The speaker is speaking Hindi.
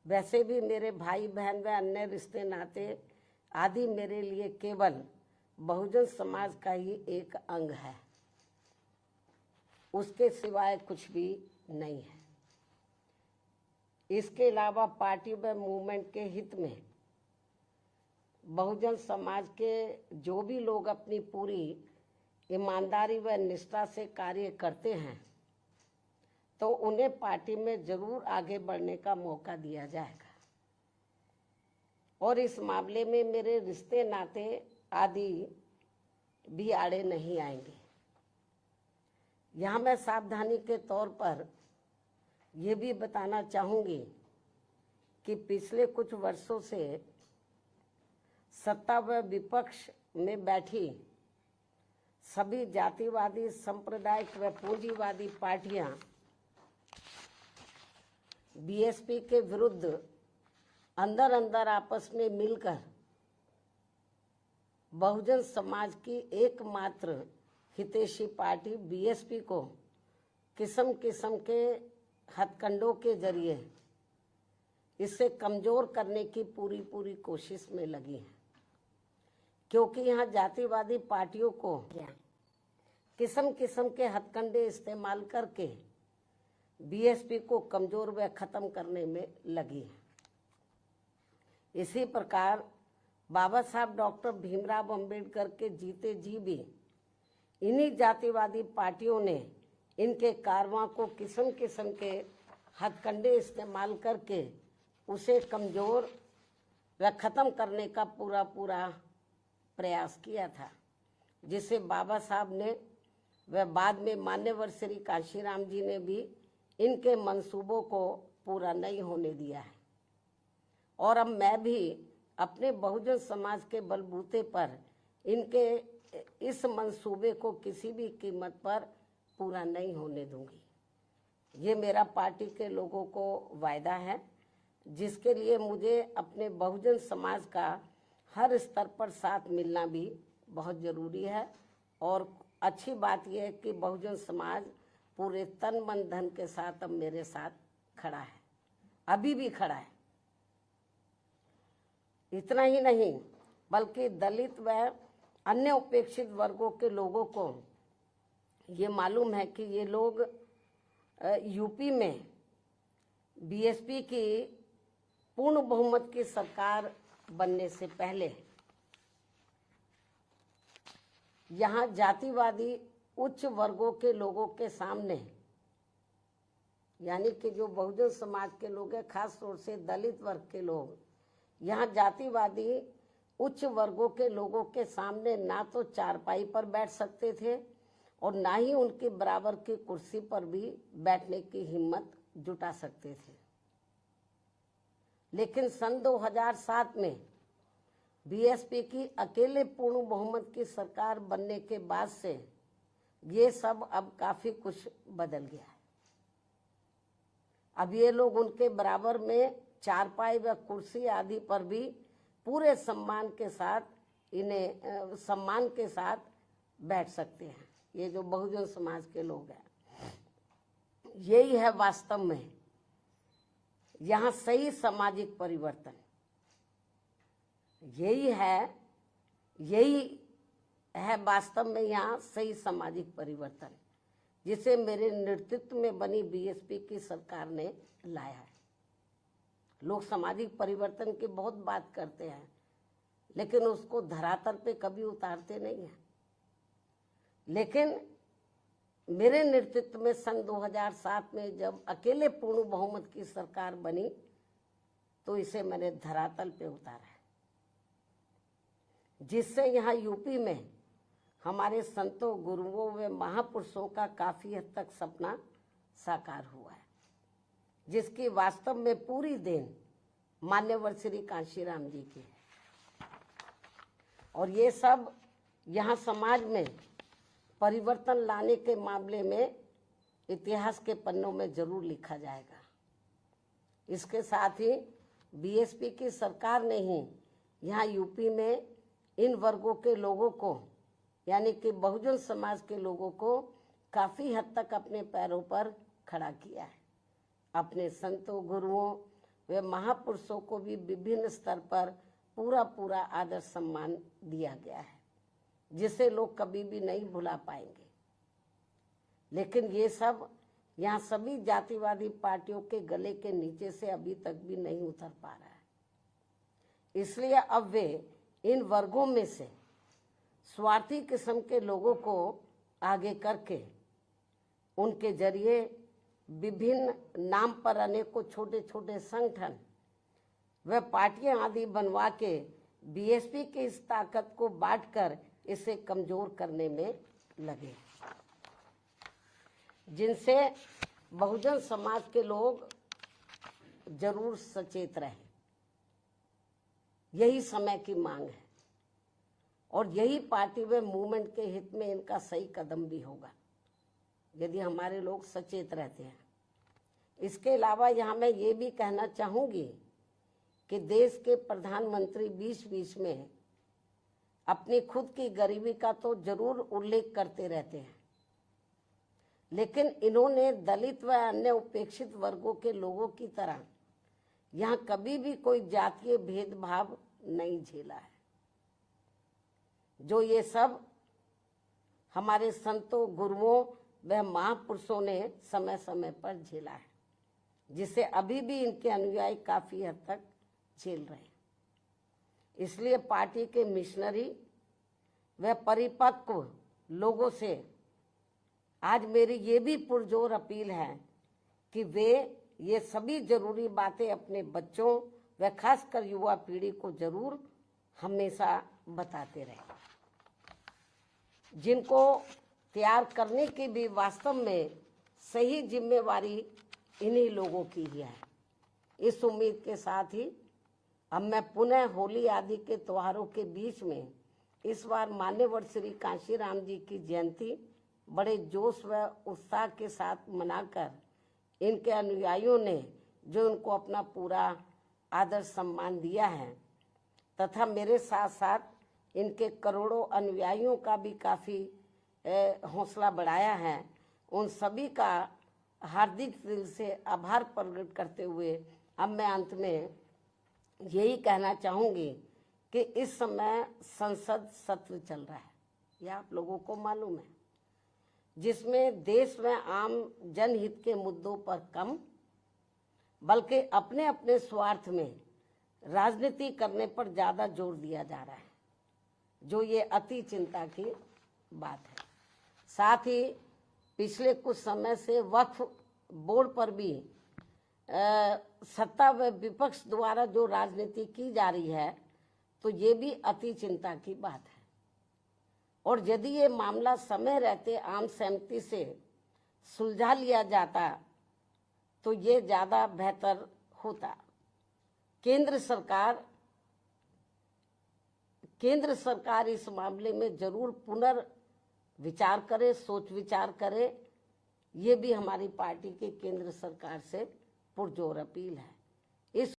वैसे भी मेरे भाई बहन व अन्य रिश्ते नाते आदि मेरे लिए केवल बहुजन समाज का ही एक अंग है, उसके सिवाय कुछ भी नहीं है। इसके अलावा पार्टी व मूवमेंट के हित में बहुजन समाज के जो भी लोग अपनी पूरी ईमानदारी व निष्ठा से कार्य करते हैं तो उन्हें पार्टी में जरूर आगे बढ़ने का मौका दिया जाएगा और इस मामले में मेरे रिश्ते नाते आदि भी आड़े नहीं आएंगे। यहाँ मैं सावधानी के तौर पर ये भी बताना चाहूँगी कि पिछले कुछ वर्षों से सत्ता व विपक्ष में बैठी सभी जातिवादी, सांप्रदायिक व पूंजीवादी पार्टियां बीएसपी के विरुद्ध अंदर अंदर आपस में मिलकर बहुजन समाज की एकमात्र हितैषी पार्टी बीएसपी को किस्म किस्म के हथकंडों के जरिए इसे कमजोर करने की पूरी कोशिश में लगी है, क्योंकि यहाँ जातिवादी पार्टियों को किस्म किस्म के हथकंडे इस्तेमाल करके बीएसपी को कमजोर व खत्म करने में लगी है। इसी प्रकार बाबा साहब डॉक्टर भीमराव अंबेडकर के जीते जी भी इन्हीं जातिवादी पार्टियों ने इनके कारवां को किस्म किस्म के हथकंडे इस्तेमाल करके उसे कमजोर व खत्म करने का पूरा प्रयास किया था, जिसे बाबा साहब ने व बाद में मान्यवर श्री कांशीराम जी ने भी इनके मंसूबों को पूरा नहीं होने दिया है। और अब मैं भी अपने बहुजन समाज के बलबूते पर इनके इस मंसूबे को किसी भी कीमत पर पूरा नहीं होने दूंगी। ये मेरा पार्टी के लोगों को वायदा है, जिसके लिए मुझे अपने बहुजन समाज का हर स्तर पर साथ मिलना भी बहुत ज़रूरी है। और अच्छी बात यह है कि बहुजन समाज पूरे तन मन धन के साथ अब मेरे साथ खड़ा है, अभी भी खड़ा है। इतना ही नहीं बल्कि दलित व अन्य उपेक्षित वर्गों के लोगों को ये मालूम है कि ये लोग यूपी में बीएसपी की पूर्ण बहुमत की सरकार बनने से पहले यहाँ जातिवादी उच्च वर्गों के लोगों के सामने, यानी कि जो बहुजन समाज के लोग हैं, खास तौर से दलित वर्ग के लोग, यहाँ जातिवादी उच्च वर्गों के लोगों के सामने ना तो चारपाई पर बैठ सकते थे और ना ही उनके बराबर की कुर्सी पर भी बैठने की हिम्मत जुटा सकते थे। लेकिन सन 2007 में बीएसपी की अकेले पूर्ण बहुमत की सरकार बनने के बाद से ये सब अब काफी कुछ बदल गया है। अब ये लोग उनके बराबर में चारपाई व कुर्सी आदि पर भी पूरे सम्मान के साथ बैठ सकते हैं। ये जो बहुजन समाज के लोग हैं, यही है वास्तव में यहाँ सही सामाजिक परिवर्तन। यही है वास्तव में यहाँ सही सामाजिक परिवर्तन, जिसे मेरे नेतृत्व में बनी बीएसपी की सरकार ने लाया है। लोग सामाजिक परिवर्तन की बहुत बात करते हैं, लेकिन उसको धरातल पे कभी उतारते नहीं हैं। लेकिन मेरे नेतृत्व में सन 2007 में जब अकेले पूर्ण बहुमत की सरकार बनी तो इसे मैंने धरातल पे उतारा है, जिससे यहाँ यूपी में हमारे संतों, गुरुओं व महापुरुषों का काफी हद तक सपना साकार हुआ है, जिसकी वास्तव में पूरी देन मान्यवर श्री कांशीराम जी की है। और ये सब यहाँ समाज में परिवर्तन लाने के मामले में इतिहास के पन्नों में जरूर लिखा जाएगा। इसके साथ ही बीएसपी की सरकार ने ही यहाँ यूपी में इन वर्गों के लोगों को, यानी कि बहुजन समाज के लोगों को काफी हद तक अपने पैरों पर खड़ा किया है। अपने संतों, गुरुओं वे महापुरुषों को भी विभिन्न स्तर पर पूरा पूरा आदर सम्मान दिया गया है, जिसे लोग कभी भी नहीं भुला पाएंगे। लेकिन ये सब यहाँ सभी जातिवादी पार्टियों के गले के नीचे से अभी तक भी नहीं उतर पा रहा है। इसलिए अब वे इन वर्गों में से स्वार्थी किस्म के लोगों को आगे करके उनके जरिए विभिन्न नाम पर अनेकों छोटे छोटे संगठन व पार्टियां आदि बनवा के बीएसपी की इस ताकत को बांटकर इसे कमजोर करने में लगे, जिनसे बहुजन समाज के लोग जरूर सचेत रहे। यही समय की मांग है और यही पार्टी व मूवमेंट के हित में इनका सही कदम भी होगा, यदि हमारे लोग सचेत रहते हैं। इसके अलावा यहाँ मैं ये भी कहना चाहूँगी कि देश के प्रधानमंत्री बीच में अपनी खुद की गरीबी का तो जरूर उल्लेख करते रहते हैं, लेकिन इन्होंने दलित व अन्य उपेक्षित वर्गों के लोगों की तरह यहाँ कभी भी कोई जातीय भेदभाव नहीं झेला है, जो ये सब हमारे संतों, गुरुओं व महापुरुषों ने समय समय पर झेला है, जिसे अभी भी इनके अनुयायी काफी हद तक झेल रहे हैं। इसलिए पार्टी के मिशनरी व परिपक्व लोगों से आज मेरी ये भी पुरजोर अपील है कि वे ये सभी जरूरी बातें अपने बच्चों व खासकर युवा पीढ़ी को जरूर हमेशा बताते रहें, जिनको तैयार करने की भी वास्तव में सही जिम्मेवारी इन्हीं लोगों की ही है। इस उम्मीद के साथ ही अब मैं पुनः होली आदि के त्योहारों के बीच में इस बार मान्यवर श्री कांशीराम जी की जयंती बड़े जोश व उत्साह के साथ मनाकर इनके अनुयायियों ने जो उनको अपना पूरा आदर सम्मान दिया है तथा मेरे साथ साथ इनके करोड़ों अनुयायियों का भी काफ़ी हौसला बढ़ाया है, उन सभी का हार्दिक दिल से आभार प्रकट करते हुए अब मैं अंत में यही कहना चाहूँगी कि इस समय संसद सत्र चल रहा है, यह आप लोगों को मालूम है, जिसमें देश में आम जनहित के मुद्दों पर कम बल्कि अपने अपने स्वार्थ में राजनीति करने पर ज़्यादा जोर दिया जा रहा है, जो ये अति चिंता की बात है। साथ ही पिछले कुछ समय से वक्फ बोर्ड पर भी सत्ता व विपक्ष द्वारा जो राजनीति की जा रही है, तो ये भी अति चिंता की बात है। और यदि ये मामला समय रहते आम सहमति से सुलझा लिया जाता तो ये ज़्यादा बेहतर होता। केंद्र सरकार इस मामले में जरूर पुनर्विचार करे, सोच विचार करे, ये भी हमारी पार्टी के केंद्र सरकार से पुरजोर अपील है। इस